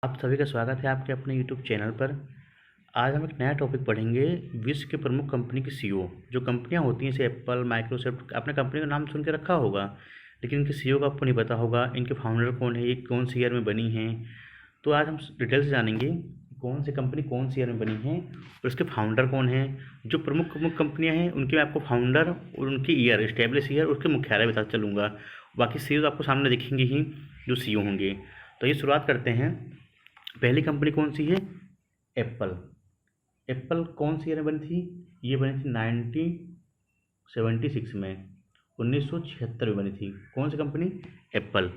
आप सभी का स्वागत है आपके अपने यूट्यूब चैनल पर। आज हम एक नया टॉपिक पढ़ेंगे। विश्व के प्रमुख कंपनी की सीईओ। जो कंपनियां होती हैं जैसे एप्पल, माइक्रोसॉफ्ट, आपने कंपनी का नाम सुन के रखा होगा, लेकिन इनके सीईओ का आपको नहीं पता होगा। इनके फाउंडर कौन है, ये कौन सी ईयर में बनी हैं। तो आज हम डिटेल से जानेंगे कौन सी कंपनी कौन सी ईयर में बनी है और उसके फाउंडर कौन हैं। जो प्रमुख प्रमुख कंपनियाँ हैं उनके मैं आपको फाउंडर और उनकी ईयर, इस्टेब्लिश ईयर, उसके मुख्यालय बताते चलूँगा। बाकी सीईओ आपको सामने दिखेंगे ही, जो सीईओ होंगे। तो ये शुरुआत करते हैं। पहली कंपनी कौन सी है? एप्पल। एप्पल कौन सी ईयर में बनी थी? ये बनी थी 1976 में, 1976 में बनी थी। कौन सी कंपनी? एप्पल।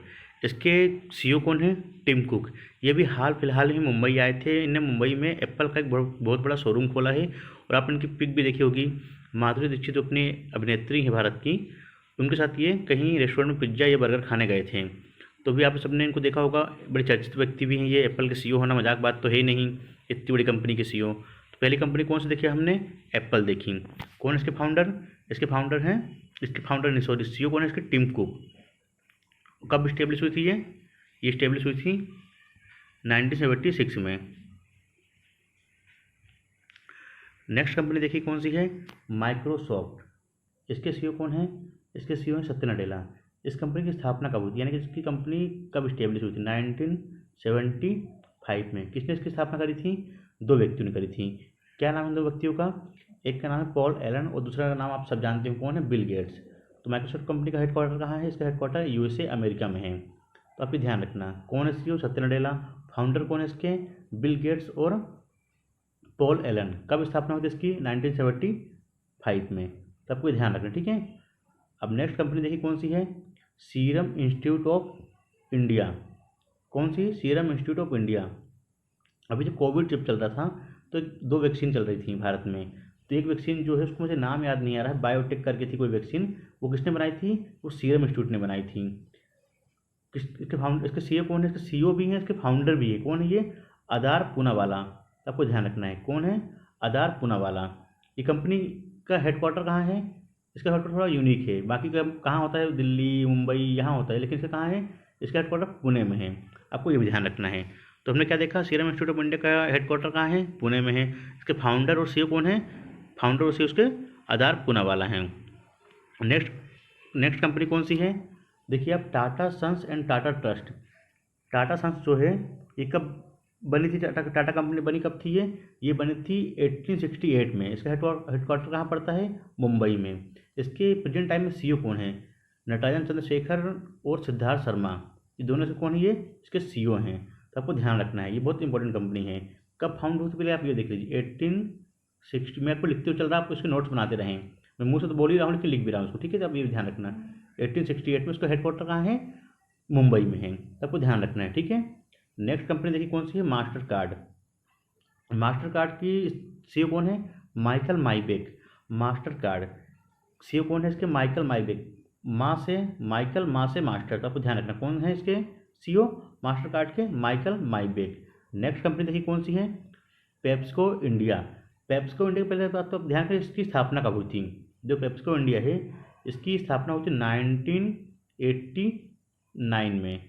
इसके सीईओ कौन है? Tim Cook. ये भी हाल फिलहाल ही मुंबई आए थे। इन्हें मुंबई में एप्पल का एक बहुत बड़ा शोरूम खोला है और आप इनकी पिक भी देखी होगी। माधुरी दीक्षित तो अपनी अभिनेत्री है भारत की, उनके साथ ये कहीं रेस्टोरेंट में पिज्ज़ा या बर्गर खाने गए थे। तो भी आप सबने इनको देखा होगा। बड़े चर्चित व्यक्ति भी हैं ये। एप्पल के सीईओ होना मजाक बात तो है ही नहीं, इतनी बड़ी कंपनी के सीईओ। तो पहली कंपनी कौन सी देखी हमने? एप्पल देखी। कौन है इसके फाउंडर? इसके फाउंडर नहीं, सॉरी, सीईओ कौन है इसके? Tim cook. कब इस्टेब्लिश हुई थी ये इस्टेब्लिश हुई थी 1976 में। नेक्स्ट कंपनी देखिए कौन सी है? माइक्रोसॉफ्ट। इसके सीईओ कौन है? इसके सीईओ हैं सत्य नडेला। इस कंपनी की स्थापना कब हुई थी, यानी कि इसकी कंपनी कब इस्टेब्लिश हुई थी? 1975 में। किसने इसकी स्थापना करी थी? दो व्यक्तियों ने करी थी। क्या नाम है दो व्यक्तियों का? एक का नाम है पॉल एलन और दूसरा का नाम आप सब जानते हो कौन है? Bill Gates. तो माइक्रोसॉफ्ट कंपनी का हेडक्वार्टर कहाँ है? इसका हेडक्वार्टर यूएसए अमेरिका में है। तो आप ये ध्यान रखना। कौन है सीईओ? सत्य नडेला। फाउंडर कौन है इसके? बिल गेट्स और पॉल एलन। कब स्थापना हुई थी इसकी? 1975 में। तो आपको ध्यान रखना, ठीक है। अब नेक्स्ट कंपनी देखिए कौन सी है? Serum Institute of India. कौन सी? Serum Institute of India. अभी जो कोविड जब चल रहा था तो दो वैक्सीन चल रही थी भारत में। तो एक वैक्सीन जो है उसको मुझे नाम याद नहीं आ रहा है, बायोटेक करके थी कोई वैक्सीन। वो किसने बनाई थी? वो सीरम इंस्टीट्यूट ने बनाई थी। इसके सीईओ कौन है? इसके सीईओ भी हैं, इसके फाउंडर भी है। कौन है ये? आधार पूनावाला। आपको ध्यान रखना है। कौन है? आधार पूनावाला। ये कंपनी का हेडक्वार्टर कहाँ है? इसका हेडक्वार्टर थोड़ा यूनिक है। बाकी का कहाँ होता है? दिल्ली, मुंबई, यहाँ होता है, लेकिन इसका कहाँ है? इसका हेडक्वार्टर पुणे में है। आपको ये भी ध्यान रखना है। तो हमने क्या देखा? सीरम इंस्टीट्यूट ऑफ इंडिया का हेडक्वार्टर कहाँ है? पुणे में है। इसके फाउंडर और सीईओ कौन है? फाउंडर और सीईओ उसके आधार पूनावाला हैं। नेक्स्ट नेक्स्ट कंपनी कौन सी है? देखिए आप, Tata sons and Tata trust. Tata sons जो है ये कब बनी थी? टाटा टाटा कंपनी बनी कब थी ये बनी थी 1868 में। इसका हेडक्वार्टर कहाँ पड़ता है? मुंबई में। इसके प्रेजेंट टाइम में सीईओ कौन है? नटराजन चंद्रशेखर और सिद्धार्थ शर्मा। ये दोनों से कौन है? ये इसके सीईओ हैं। तो आपको ध्यान रखना है, ये बहुत इंपॉर्टेंट कंपनी है। कब फाउंड हुई थी पहले आप ये देख लीजिए। 1860 में। आपको लिखते हुए चल रहा है, आपको इसके नोट्स बनाते रहें। मैं मुंह से तो बोल ही रहा हूँ लेकिन लिख भी रहा हूँ उसको, ठीक है। तो आप ये ध्यान रखना, 1868 में। उसका हेडक्वार्टर कहाँ है? मुंबई में है। तो आपको ध्यान रखना है, ठीक है। नेक्स्ट कंपनी देखिए कौन सी है? Master card. मास्टर कार्ड की सीईओ कौन है? माइकल माइबेक। मास्टर कार्ड सीईओ कौन है इसके? माइकल माइबेक। माँ से माइकल, माँ से मास्टर। तो आपको ध्यान रखना कौन है इसके सीईओ मास्टर कार्ड के? माइकल माइबेक। नेक्स्ट कंपनी देखिए कौन सी है? PepsiCo India. पेप्सिको इंडिया की पहले बात तो आप ध्यान करें, इसकी स्थापना कब हुई थी? जो पेप्सिको इंडिया है इसकी स्थापना हुई थी 1989 में।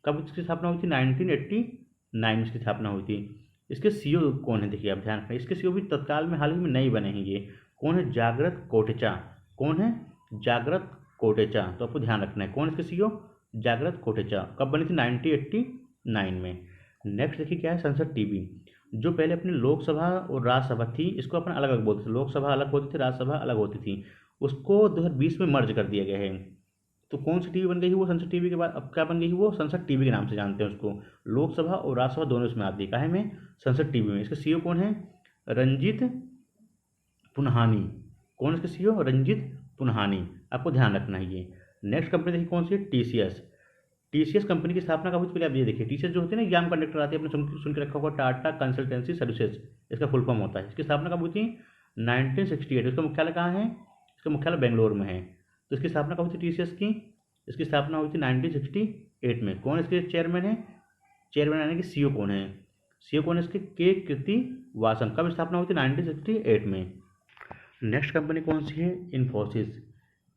कब इसकी स्थापना हुई थी? 1989 में इसकी स्थापना हुई थी। इसके सीईओ कौन है? देखिए आप ध्यान रखें, इसके सीईओ भी तत्काल में हाल ही में नहीं बने हैं ये। कौन है? जागृत कोटेचा। कौन है? जागृत कोटेचा। तो आपको ध्यान रखना है। कौन इसके सीईओ? जागृत कोटेचा। कब बनी थी? 1989 में। नेक्स्ट देखिए क्या है? संसद टीवी। जो पहले अपनी लोकसभा और राज्यसभा थी, इसको अपन अलग अलग बोलते थे। लोकसभा अलग होती थी, राज्यसभा अलग होती थी। उसको 2020 में मर्ज कर दिया गया है। तो कौन सी टीवी बन गई है वो? संसद टीवी के बाद अब क्या बन गई है वो? संसद टीवी के नाम से जानते हैं उसको। लोकसभा और राज्यसभा दोनों इसमें आती है। काहे में? संसद टीवी में। इसके सीईओ कौन है? रंजीत पुन्हानी। कौन इसके सीईओ? रंजीत पुन्हानी। आपको ध्यान रखना है ये। नेक्स्ट कंपनी देखिए कौन सी है? टीसीएस। टीसीएस कंपनी की स्थापना कब हुई? पहले आप ये देखिए। टीसीएस जो होती है ना, एग्जाम कंडक्टर आती है, आपने सुन के रखा होगा, टाटा कंसल्टेंसी सर्विसेज इसका फुल फॉर्म होता है। इसकी स्थापना कब हुई थी? 1968। इसका मुख्यालय कहाँ है? इसका मुख्यालय बेंगलोर में है। तो इसकी स्थापना कब हुई थी टीसीएस की? इसकी स्थापना हुई थी 1968 में। कौन इसके चेयरमैन है? चेयरमैन यानी कि सीईओ कौन है? सीईओ कौन है इसके? के कीर्ति वासन। कब स्थापना हुई थी? 1968 में। नेक्स्ट कंपनी कौन सी है? इन्फोसिस।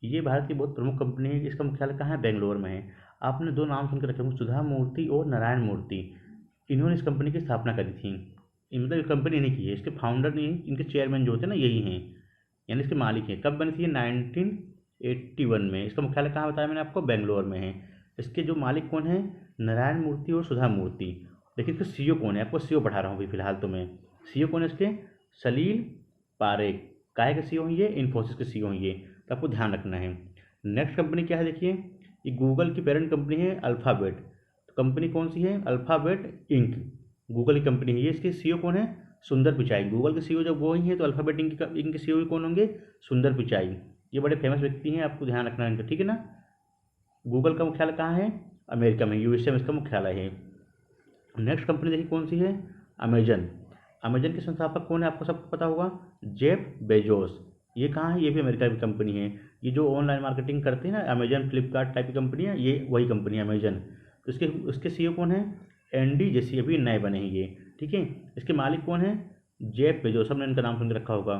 ये भारत की बहुत प्रमुख कंपनी है। इसका मुख्यालय कहाँ है? बेंगलोर में है। आपने दो नाम सुन के रखे होंगे, सुधा मूर्ति और नारायण मूर्ति। इन्होंने इस कंपनी की स्थापना करी थी। मतलब ये कंपनी नहीं की है, इसके फाउंडर नहीं, इनके चेयरमैन जो होते हैं ना यही हैं, यानी इसके मालिक हैं। कब बनी थी? 1981 में। इसका मुख्यालय कहाँ बताया मैंने आपको? बेंगलोर में है। इसके जो मालिक कौन है? नारायण मूर्ति और सुधा मूर्ति। लेकिन इसके सीईओ कौन है? आपको सीईओ पढ़ा रहा हूँ अभी फिलहाल तो मैं। सीईओ कौन है इसके? सलील पारेख। काहे के सीईओ हैं ये? इन्फोसिस के सीईओ हैं ये, तो आपको ध्यान रखना है। नेक्स्ट कंपनी क्या है देखिए, ये गूगल की पेरेंट कंपनी है अल्फ़ाबेट। तो कंपनी कौन सी है? अल्फ़ाबेट इंक, गूगल की कंपनी है ये। इसके सीईओ कौन है? सुंदर पिचाई। गूगल के सीईओ जब वो ही है तो अल्फ़ाबेट इंक के सीईओ कौन होंगे? सुंदर पिचाई। ये बड़े फेमस व्यक्ति हैं, आपको ध्यान रखना है इनका, ठीक है ना। गूगल का मुख्यालय कहाँ है? अमेरिका में, यूएसए में इसका मुख्यालय है। नेक्स्ट कंपनी देखिए कौन सी है? अमेजन। अमेजन के संस्थापक कौन है? आपको सबको पता होगा, जेफ बेजोस। ये कहाँ है? ये भी अमेरिका की कंपनी है। ये जो ऑनलाइन मार्केटिंग करते हैं ना, अमेजन फ्लिपकार्ट टाइप की कंपनी है, ये वही कंपनी है अमेजन। तो इसके सीईओ कौन है? एंडी जेसी, अभी नए बने हैं ये, ठीक है। इसके मालिक कौन है? जेफ बेजोस, सबने इनका नाम सुन के रखा होगा,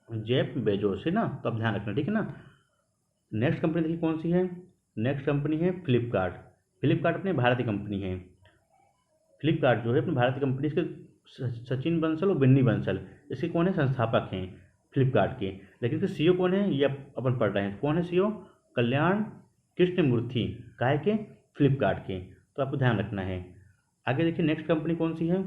जेफ बेजोस, है ना। तो आप ध्यान रखना, ठीक है ना। नेक्स्ट कंपनी देखिए कौन सी है? नेक्स्ट कंपनी है फ्लिपकार्ट। फ्लिपकार्ट अपनी भारतीय कंपनी है। फ्लिपकार्ट जो है अपनी भारतीय कंपनी, इसके सचिन बंसल और बिन्नी बंसल इसके कौन है? संस्थापक हैं फ्लिपकार्ट के। लेकिन इसके सीईओ कौन है? ये अपन पढ़ रहे हैं। कौन है सीईओ? कल्याण कृष्णमूर्ति। काहे के? फ्लिपकार्ट के। तो आपको ध्यान रखना है। आगे देखिए नेक्स्ट कंपनी कौन सी है?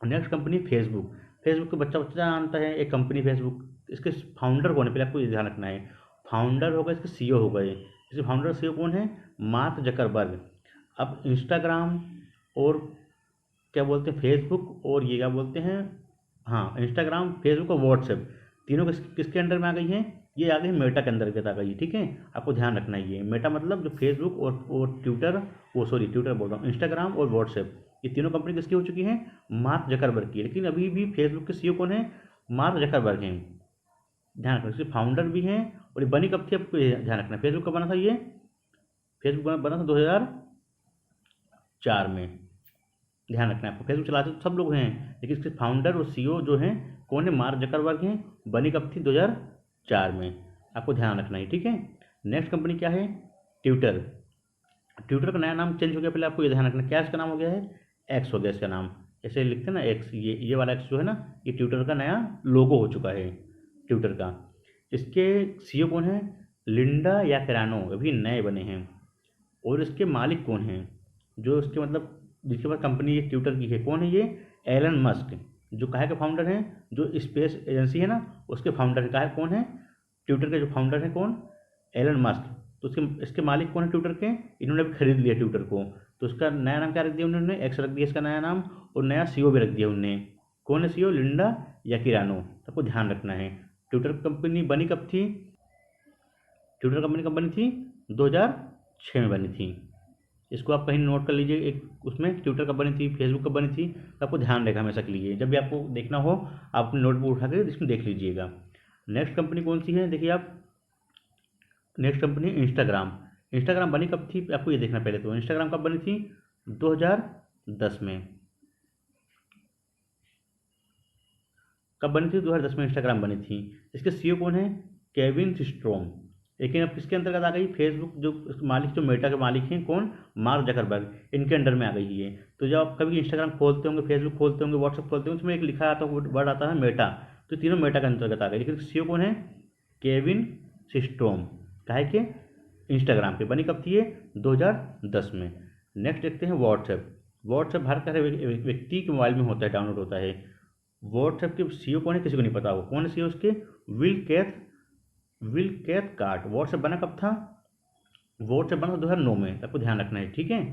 Next company Facebook. फेसबुक को बच्चा बच्चा जानता है, एक कंपनी फेसबुक। इसके फाउंडर कौन है? पहले आपको ये ध्यान रखना है। फाउंडर होगा, इसके सीईओ हो गए। इसके फाउंडर सीईओ कौन है? Mark Zuckerberg. अब इंस्टाग्राम और क्या बोलते हैं, फेसबुक और ये क्या बोलते हैं, हाँ, इंस्टाग्राम, फेसबुक और व्हाट्सएप, तीनों किसके अंडर में आ गई हैं? ये आ गई मेटा के अंदर आ गई, ठीक है। आपको ध्यान रखना है, ये मेटा मतलब जो फेसबुक और ट्विटर, वो सॉरी ट्विटर बोल रहा हूँ, इंस्टाग्राम और व्हाट्सएप, ये तीनों कंपनी किसकी हो चुकी हैं? मार्क जकरबर्ग की। लेकिन अभी भी फेसबुक के सीईओ कौन है? मार्क जकरबर्ग हैं। ध्यान रखना, इसके फाउंडर भी हैं। और ये बनी कब थी? आपको ये ध्यान रखना। फेसबुक कब बना था? ये फेसबुक बना था 2004 में। ध्यान रखना है आपको। फेसबुक चलाते तो सब लोग हैं, लेकिन इसके फाउंडर और सीईओ जो हैं कौन है? मार्क जकरबर्ग हैं। बनी कब थी? 2004 में। आपको ध्यान रखना है, ठीक है। नेक्स्ट कंपनी क्या है? ट्विटर। ट्विटर का नया नाम चेंज हो गया, पहले आपको ये ध्यान रखना। क्या इसका नाम हो गया है? एक्स हो गया इसका नाम। ऐसे लिखते हैं ना एक्स, ये वाला एक्स जो है ना, ये ट्विटर का नया लोगो हो चुका है ट्विटर का। इसके सीईओ कौन है? लिंडा याकरानो, अभी नए बने हैं। और इसके मालिक कौन हैं? जो इसके मतलब जिसके पास कंपनी ये ट्विटर की है, कौन है ये? Elon Musk. जो काहे के फाउंडर हैं? जो स्पेस एजेंसी है ना, उसके फाउंडर है। काहे कौन है? ट्विटर के जो फाउंडर हैं कौन? Elon Musk. तो इसके मालिक कौन है ट्विटर के? इन्होंने भी खरीद लिया ट्विटर को। तो इसका नया नाम क्या रख दिया उन्होंने? एक्स रख दिया इसका नया नाम, और नया सीईओ भी रख दिया उनने। कौन है सीईओ? लिंडा याकिरानो। सबको ध्यान रखना है। ट्विटर कंपनी बनी कब थी? ट्विटर कंपनी कब बनी थी? 2006 में बनी थी। इसको आप कहीं नोट कर लीजिए, एक उसमें ट्विटर कब बनी थी, फेसबुक कब बनी थी, तो आपको ध्यान रहेगा हमेशा के लिए। जब भी आपको देखना हो आप अपनी नोटबुक उठा कर इसमें देख लीजिएगा। नेक्स्ट कंपनी कौन सी है देखिए आप? Next company Instagram. इंस्टाग्राम बनी कब थी? आपको ये देखना पहले। तो इंस्टाग्राम कब बनी थी? 2010 में। कब बनी थी? 2010 में इंस्टाग्राम बनी थी। इसके सीईओ कौन है? Kevin Systrom. लेकिन अब किसके अंतर्गत आ गई? फेसबुक जो मालिक, जो मेटा के मालिक हैं कौन? मार्क जकरबर्ग, इनके अंडर में आ गई है। तो जब आप कभी इंस्टाग्राम खोलते होंगे, फेसबुक खोलते होंगे, व्हाट्सअप खोलते होंगे, उसमें एक लिखा आता है, वर्ड आता है मेटा। तो तीनों मेटा के अंतर्गत आ गए। लेकिन सीईओ कौन है? Kevin Systrom. काहे के? इंस्टाग्राम पे। बनी कब थी ये? 2010 में। नेक्स्ट देखते हैं व्हाट्सएप। व्हाट्सएप भारत का हर व्यक्ति के मोबाइल में होता है, डाउनलोड होता है। व्हाट्सएप के सीईओ कौन है? किसी को नहीं पता होगा। कौन है सीईओ उसके? Will Cathcart. व्हाट्सएप बना कब था? व्हाट्सएप बना था 2009 में। आपको ध्यान रखना है, ठीक है।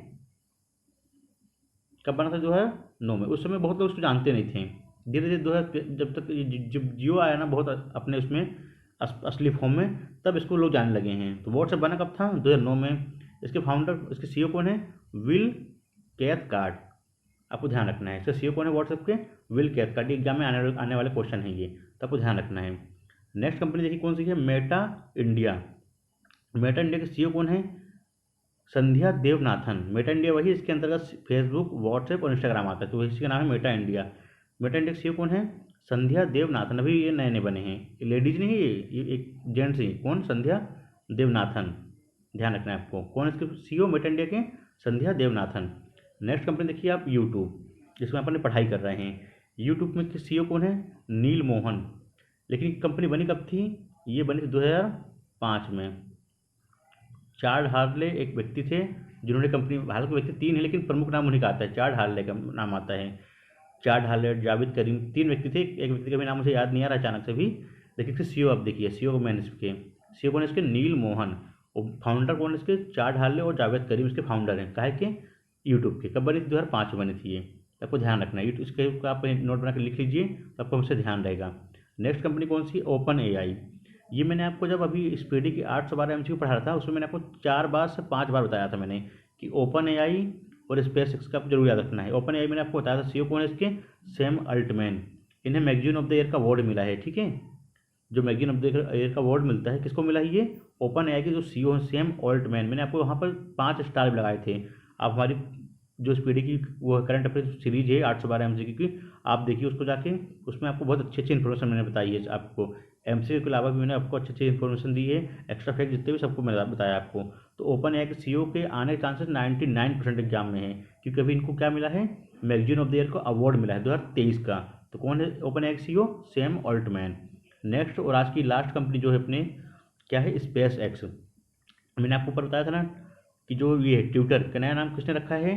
कब बना था? 2009 में। उस समय बहुत लोग उसको जानते नहीं थे। धीरे धीरे 2000 जब तक जब जियो आया ना बहुत अपने उसमें असली फॉर्म में, तब इसको लोग जानने लगे हैं। तो व्हाट्सएप बना कब था? 2009 में। इसके फाउंडर, इसके सीईओ कौन है? Will Cathcart. आपको ध्यान रखना है। इसका सीईओ कौन है व्हाट्सएप के? Will Cathcart. एग्जाम में आने वाले क्वेश्चन है ये, तो आपको ध्यान रखना है। नेक्स्ट कंपनी देखिए कौन सी है? Meta India. मेटा इंडिया के सीईओ कौन है? संध्या देवनाथन। मेटा इंडिया वही, इसके अंतर्गत फेसबुक, व्हाट्सएप और इंस्टाग्राम आता है, तो इसी का नाम है मेटा इंडिया। मेटा इंडिया के सीईओ कौन है? संध्या देवनाथन। अभी ये नए नए बने हैं, ये लेडीज नहीं है, ये एक जेंट्स ही। कौन? संध्या देवनाथन। ध्यान रखना है आपको। कौन इसके सीईओ मेटा इंडिया के? संध्या देवनाथन। नेक्स्ट कंपनी देखिए आप यूट्यूब, जिसमें अपन पढ़ाई कर रहे हैं। यूट्यूब में सीईओ कौन है? नील मोहन। लेकिन कंपनी बनी कब थी? ये बनी थी 2005 में। चार्ल्स हार्ले एक व्यक्ति थे जिन्होंने कंपनी, हालांकि व्यक्ति 3 है लेकिन प्रमुख नाम उन्हीं का आता है, चार्ल्स हार्ले का नाम आता है। चार्ल्स हार्ले, जावेद करीम, 3 व्यक्ति थे। एक व्यक्ति का भी नाम मुझे याद नहीं आ रहा अचानक से भी, लेकिन इसके सीईओ आप देखिए, सीईओ को मैंने इसके सीईओ कौन है इसके? नील मोहन। और फाउंडर कौन है इसके? चार्ल्स हार्ले और जावेद करीम इसके फाउंडर हैं। काहे के? यूट्यूब के। कब बनी थी? 2005 में बनी थी ये, आपको ध्यान रखना है। इसके आप नोट बना के लिख लीजिए तो आपको हमसे ध्यान रहेगा। नेक्स्ट कंपनी कौन सी? Open AI. ये मैंने आपको जब अभी स्पीडी की 812 MCQ पढ़ा रहा था, उसमें मैंने आपको 4 बार से 5 बार बताया था मैंने कि ओपन एआई और स्पेस एक्स का जरूर याद रखना है। ओपन एआई मैंने आपको बताया था, सीईओ कौन है इसके? Sam Altman. इन्हें मैगजीन ऑफ द ईयर का अवार्ड मिला है, ठीक है। जो मैगजीन ऑफ द ईयर का अवार्ड मिलता है, किसको मिला है ये? ओपन एआई के जो सीईओ हैं सैम अल्टमैन। मैंने आपको वहाँ पर 5 स्टार भी लगाए थे। आप हमारी जो स्पीडी की वो करंट अफेयर सीरीज है 812 MCQ की, आप देखिए उसको जाके, उसमें आपको बहुत अच्छी इन्फॉर्मेशन मैंने बताई है। आपको MCQ के अलावा भी मैंने आपको अच्छी इन्फॉर्मेशन दी है, एक्स्ट्रा फैक्ट जितने भी सबको मैंने बताया आपको। तो ओपन एआई के सीईओ के आने के चांसेस 99% एग्जाम में है, क्योंकि अभी इनको क्या मिला है? मैगजीन ऑफ द ईयर का अवार्ड मिला है 2023 का। तो कौन है ओपन एआई के सीईओ? Sam Altman. नेक्स्ट और आज की लास्ट कंपनी जो है अपने, क्या है? Space x. मैंने आपको ऊपर बताया था ना कि जो ये ट्विटर का नया नाम किसने रखा है?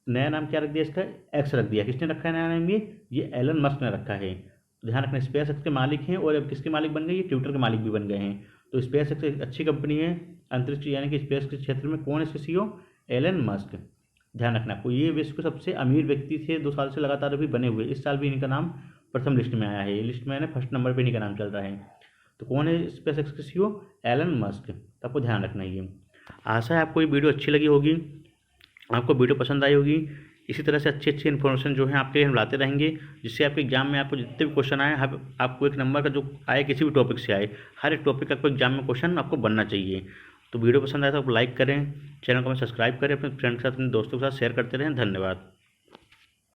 नया नाम क्या रख दिया इसका? एक्स रख दिया। किसने रखा है नया नाम? ये एलन मस्क ने रखा है। तो ध्यान रखना, स्पेस एक्स के मालिक हैं और अब किसके मालिक बन गए? ये ट्विटर के मालिक भी बन गए हैं। तो स्पेस एक्स एक अच्छी कंपनी है अंतरिक्ष यानी कि स्पेस के क्षेत्र में। कौन है इसके सीईओ? Elon Musk. ध्यान रखना आपको, ये विश्व के सबसे अमीर व्यक्ति थे 2 साल से लगातार अभी बने हुए। इस साल भी इनका नाम प्रथम लिस्ट में आया है, लिस्ट में फर्स्ट नंबर पर इन्हीं का नाम चल रहा है। तो कौन है स्पेस एक्स के सीईओ? Elon Musk. तो आपको ध्यान रखना है ये। आशा है आपको ये वीडियो अच्छी लगी होगी, आपको वीडियो पसंद आई होगी। इसी तरह से अच्छी अच्छी इन्फॉर्मेशन जो है आपके लिए हम लाते रहेंगे, जिससे आपके एग्जाम में आपको जितने भी क्वेश्चन आए, आपको एक नंबर का जो आए, किसी भी टॉपिक से आए, हर एक टॉपिक का आपको एग्जाम में क्वेश्चन आपको बनना चाहिए। तो वीडियो पसंद आए तो आप लाइक करें, चैनल को सब्सक्राइब करें, अपने फ्रेंड के साथ, अपने दोस्तों के साथ शेयर करते रहें। धन्यवाद।